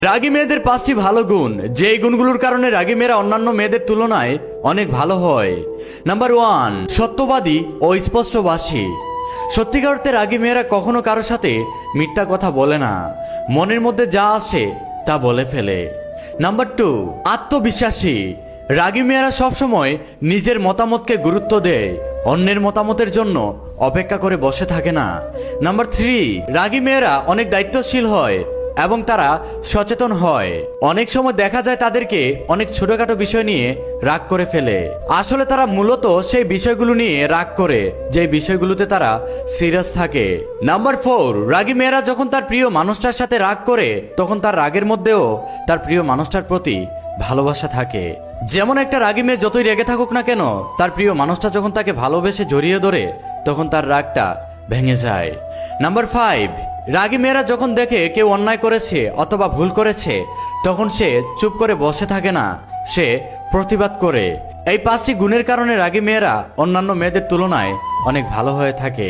রাগী মেয়েদের 5টি ভালো গুণ, যে গুণগুলোর কারণে রাগী মেয়েরা অন্যান্য মেয়েদের তুলনায় অনেক ভালো হয়। নাম্বার 1, সত্যবাদী ও স্পষ্টভাষী। সত্যিকার অর্থে রাগী মেয়েরা কখনো কারোর সাথে মিথ্যা কথা বলে না, মনের মধ্যে যা আসে তা বলে ফেলে। নাম্বার 2, আত্মবিশ্বাসী। রাগী মেয়েরা সবসময় নিজের মতামতকে গুরুত্ব দেয়, অন্যের মতামতের জন্য অপেক্ষা করে বসে থাকে না। নাম্বার 3, রাগী মেয়েরা অনেক দায়িত্বশীল হয় এবং তারা সচেতন হয়। অনেক সময় দেখা যায় তাদেরকে অনেক ছোটখাটো বিষয় নিয়ে রাগ করে ফেলে, আসলে তারা মূলত সেই বিষয়গুলো নিয়ে রাগ করে যে বিষয়গুলোতে তারা সিরিয়াস থাকে। নাম্বার 4, রাগী মেয়েরা যখন তার প্রিয় মানুষটার সাথে রাগ করে তখন তার রাগের মধ্যেও তার প্রিয় মানুষটার প্রতি ভালোবাসা থাকে। যেমন একটা রাগী মেয়ে যতই রেগে থাকুক না কেন, তার প্রিয় মানুষটা যখন তাকে ভালোবেসে জড়িয়ে ধরে তখন তার রাগটা ভেঙে যায়। নাম্বার 5, রাগী মেয়েরা যখন দেখে কেউ অন্যায় করেছে অথবা ভুল করেছে তখন সে চুপ করে বসে থাকে না, সে প্রতিবাদ করে। এই 5টি গুণের কারণে রাগী মেয়েরা অন্যান্য মেয়েদের তুলনায় অনেক ভালো হয়ে থাকে।